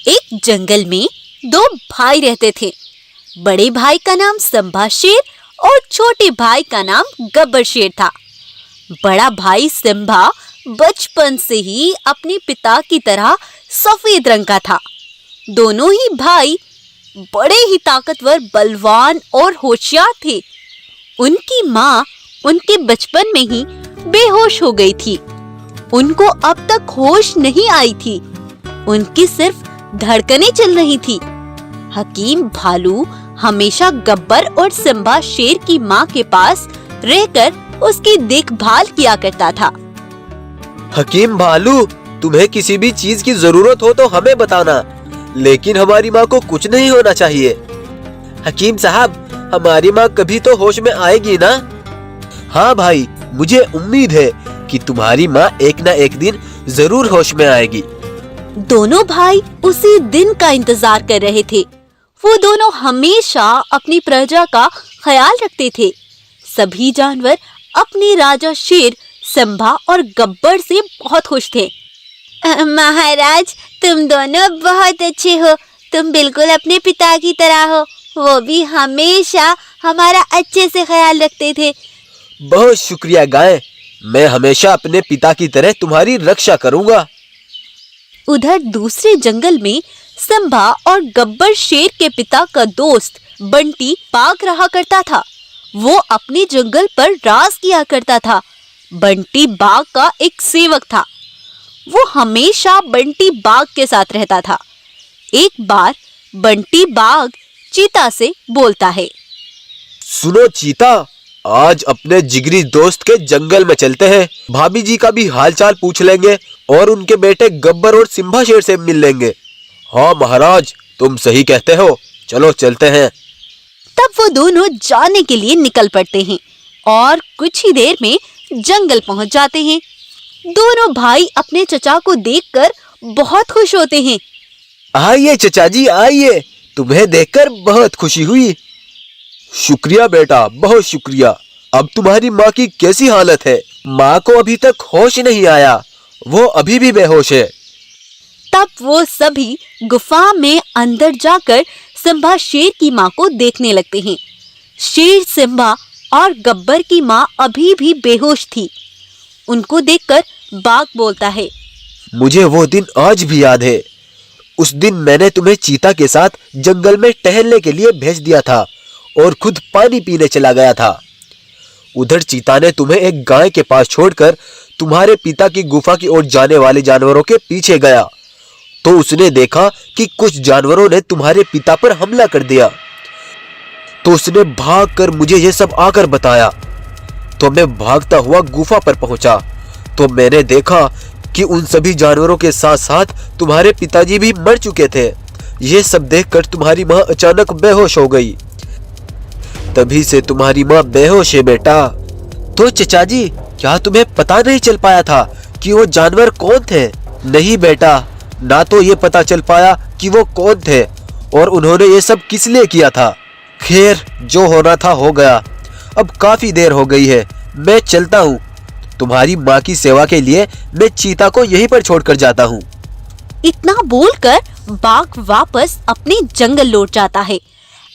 एक जंगल में दो भाई रहते थे। बड़े भाई का नाम सिम्बा शेर और छोटे भाई का नाम गब्बर शेर था। बड़ा भाई सिम्बा बचपन से ही अपने पिता की तरह सफेद रंग का था। दोनों ही भाई बड़े ही ताकतवर, बलवान और होशियार थे। उनकी माँ उनके बचपन में ही बेहोश हो गई थी। उनको अब तक होश नहीं आई थी। उनकी सिर्फ धड़कनें चल रही थी। हकीम भालू हमेशा गब्बर और सिम्बा शेर की माँ के पास रहकर उसकी देखभाल किया करता था। हकीम भालू, तुम्हें किसी भी चीज की जरूरत हो तो हमें बताना, लेकिन हमारी माँ को कुछ नहीं होना चाहिए। हकीम साहब, हमारी माँ कभी तो होश में आएगी ना? हाँ भाई, मुझे उम्मीद है कि तुम्हारी माँ एक ना एक दिन जरूर होश में आएगी। दोनों भाई उसी दिन का इंतजार कर रहे थे। वो दोनों हमेशा अपनी प्रजा का ख्याल रखते थे। सभी जानवर अपने राजा शेर, सिम्बा और गब्बर से बहुत खुश थे। महाराज, तुम दोनों बहुत अच्छे हो। तुम बिल्कुल अपने पिता की तरह हो। वो भी हमेशा हमारा अच्छे से ख्याल रखते थे। बहुत शुक्रिया गाय, मैं हमेशा अपने पिता की तरह तुम्हारी रक्षा करूँगा। उधर दूसरे जंगल में सिम्बा और गब्बर शेर के पिता का दोस्त बंटी बाघ रहा करता था। वो अपने जंगल पर राज किया करता था। बंटी बाघ का एक सेवक था। वो हमेशा बंटी बाघ के साथ रहता था। एक बार बंटी बाघ चीता से बोलता है। सुनो चीता, आज अपने जिगरी दोस्त के जंगल में चलते हैं। भाभी जी का भी हालचाल पूछ लेंगे और उनके बेटे गब्बर और सिम्बा शेर से मिल लेंगे। हाँ महाराज, तुम सही कहते हो, चलो चलते हैं। तब वो दोनों जाने के लिए निकल पड़ते हैं और कुछ ही देर में जंगल पहुंच जाते हैं। दोनों भाई अपने चचा को देखकर बहुत खुश होते हैं। आइए चचा जी, आइए, तुम्हें देखकर बहुत खुशी हुई। शुक्रिया बेटा, बहुत शुक्रिया। अब तुम्हारी माँ की कैसी हालत है? माँ को अभी तक होश नहीं आया, वो अभी भी बेहोश है। तब वो सभी गुफा में अंदर जाकर सिम्बा शेर की माँ को देखने लगते हैं। शेर, सिम्बा और गब्बर की माँ अभी भी बेहोश थी। उनको देखकर बाघ बोलता है। मुझे वो दिन आज भी याद है। उस दिन मैंने तुम्हें चीता के साथ जंगल में टहलने के लिए भेज दिया था और खुद पानी पीने चला गया था। उधर चीता ने तुम्हें एक गाय के पास छोड़कर तुम्हारे पिता की गुफा की ओर जाने वाले जानवरों के पीछे गया, तो उसने देखा कि कुछ जानवरों ने तुम्हारे पिता पर हमला कर दिया। तो उसने भागकर मुझे यह सब आकर बताया। तो मैं भागता हुआ गुफा पर पहुंचा, तो मैंने देखा कि उन सभी जानवरों के साथ साथ तुम्हारे पिताजी भी मर चुके थे। ये सब देखकर तुम्हारी माँ अचानक बेहोश हो गई। तभी से तुम्हारी माँ बेहोश है बेटा। तो चचा जी, क्या तुम्हें पता नहीं चल पाया था कि वो जानवर कौन थे? नहीं बेटा, ना तो ये पता चल पाया कि वो कौन थे और उन्होंने ये सब किस लिए किया था। खैर, जो होना था हो गया। अब काफी देर हो गई है, मैं चलता हूँ। तुम्हारी माँ की सेवा के लिए मैं चीता को यहीं पर छोड़कर जाता हूँ। इतना बोलकर बाघ वापस अपने जंगल लौट जाता है।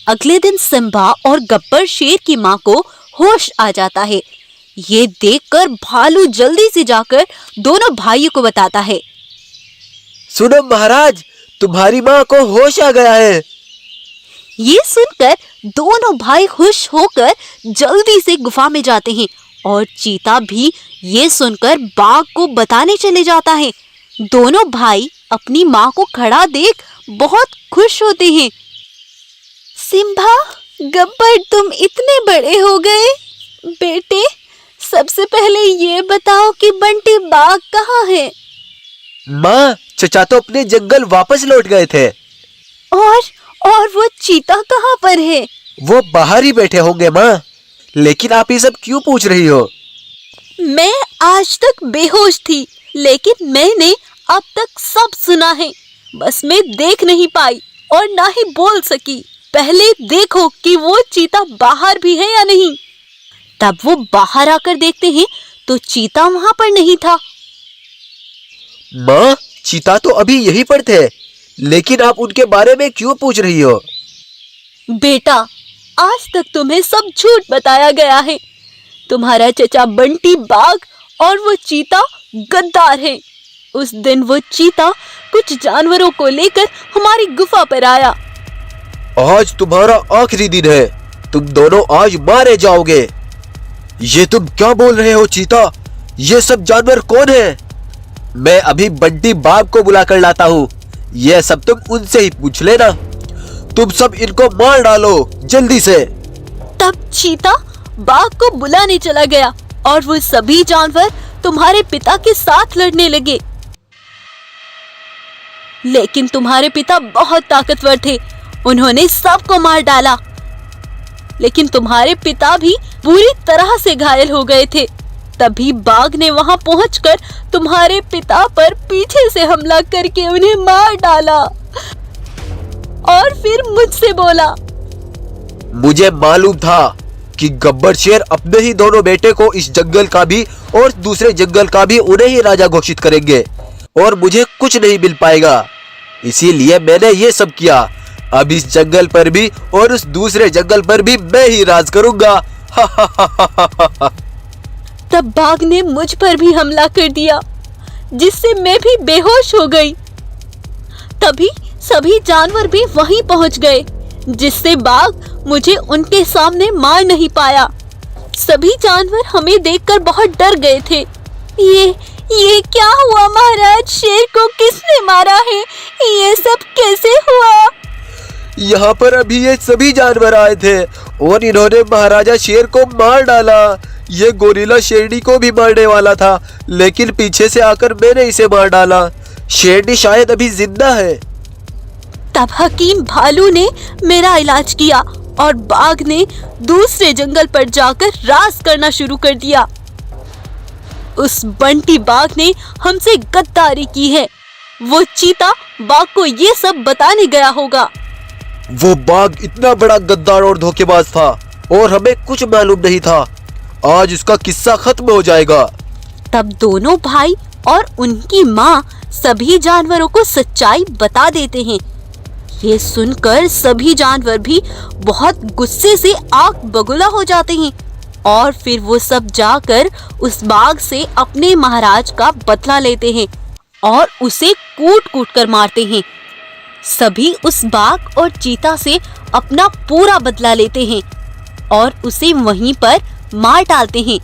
अगले दिन सिम्बा और गब्बर शेर की माँ को होश आ जाता है। ये देखकर भालू जल्दी से जाकर दोनों भाइयों को बताता है। सुनो महाराज, तुम्हारी माँ को होश आ गया है। ये सुनकर दोनों भाई खुश होकर जल्दी से गुफा में जाते हैं और चीता भी ये सुनकर बाघ को बताने चले जाता है। दोनों भाई अपनी माँ को खड़ा देख बहुत खुश होते हैं। सिम्बा, गब्बर, तुम इतने बड़े हो गए। बेटे, सबसे पहले ये बताओ कि बंटी बाघ कहाँ है? माँ, चचा तो अपने जंगल वापस लौट गए थे। और वो चीता कहाँ पर है? वो बाहर ही बैठे होंगे माँ। लेकिन आप ये सब क्यों पूछ रही हो? मैं आज तक बेहोश थी, लेकिन मैंने अब तक सब सुना है। बस मैं देख नहीं पाई और ना ही बोल सकी। पहले देखो कि वो चीता बाहर भी है या नहीं। तब वो बाहर आकर देखते हैं तो चीता वहां पर नहीं था। माँ, चीता तो अभी यहीं पर थे, लेकिन आप उनके बारे में क्यों पूछ रही हो? बेटा, आज तक तुम्हें सब झूठ बताया गया है। तुम्हारा चचा बंटी बाघ और वो चीता गद्दार है। उस दिन वो चीता कुछ जानवरों को लेकर हमारी गुफा पर आया। आज तुम्हारा आखिरी दिन है, तुम दोनों आज मारे जाओगे। ये तुम क्या बोल रहे हो चीता? ये सब जानवर कौन है? मैं अभी बंटी बाघ को बुला कर लाता हूँ, यह सब तुम उनसे ही पूछ लेना। तुम सब इनको मार डालो जल्दी से। तब चीता बाघ को बुलाने चला गया और वो सभी जानवर तुम्हारे पिता के साथ लड़ने लगे। लेकिन तुम्हारे पिता बहुत ताकतवर थे, उन्होंने सबको मार डाला। लेकिन तुम्हारे पिता भी पूरी तरह से घायल हो गए थे। तभी बाघ ने वहां पहुंचकर तुम्हारे पिता पर पीछे से हमला करके उन्हें मार डाला और फिर मुझसे बोला, मुझे मालूम था कि गब्बर शेर अपने ही दोनों बेटे को इस जंगल का भी और दूसरे जंगल का भी उन्हें ही राजा घोषित करेंगे और मुझे कुछ नहीं मिल पाएगा, इसीलिए मैंने ये सब किया। अब इस जंगल पर भी और उस दूसरे जंगल पर भी मैं ही राज करूंगा। तब बाघ ने मुझ पर भी हमला कर दिया, जिससे मैं भी बेहोश हो गई। तभी सभी जानवर भी वहीं पहुंच गए, जिससे बाघ मुझे उनके सामने मार नहीं पाया। सभी जानवर हमें देखकर बहुत डर गए थे। ये क्या हुआ महाराज? शेर को किसने मारा है? ये सब कैसे हुआ? यहाँ पर अभी ये सभी जानवर आए थे और इन्होंने महाराजा शेर को मार डाला। ये गोरिल्ला शेरनी को भी मारने वाला था, लेकिन पीछे से आकर मैंने इसे मार डाला। शेरनी शायद अभी जिंदा है। तब हकीम भालू ने मेरा इलाज किया और बाघ ने दूसरे जंगल पर जाकर राज करना शुरू कर दिया। उस बंटी बाघ ने हमसे गद्दारी की है। वो चीता बाघ को ये सब बताने गया होगा। वो बाघ इतना बड़ा गद्दार और धोखेबाज था और हमें कुछ मालूम नहीं था। आज उसका किस्सा खत्म हो जाएगा। तब दोनों भाई और उनकी माँ सभी जानवरों को सच्चाई बता देते हैं। ये सुनकर सभी जानवर भी बहुत गुस्से से आग बगुला हो जाते हैं और फिर वो सब जाकर उस बाघ से अपने महाराज का बदला लेते हैं और उसे कूट कूट कर मारते हैं। सभी उस बाघ और चीता से अपना पूरा बदला लेते हैं और उसे वहीं पर मार डालते हैं।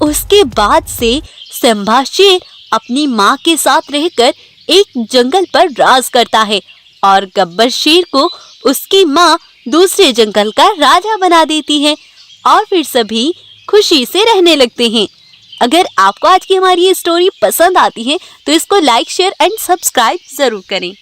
उसके बाद से सिम्बा शेर अपनी माँ के साथ रहकर एक जंगल पर राज करता है और गब्बर शेर को उसकी माँ दूसरे जंगल का राजा बना देती है और फिर सभी खुशी से रहने लगते हैं। अगर आपको आज की हमारी ये स्टोरी पसंद आती है तो इसको लाइक, शेयर एंड सब्सक्राइब जरूर करें।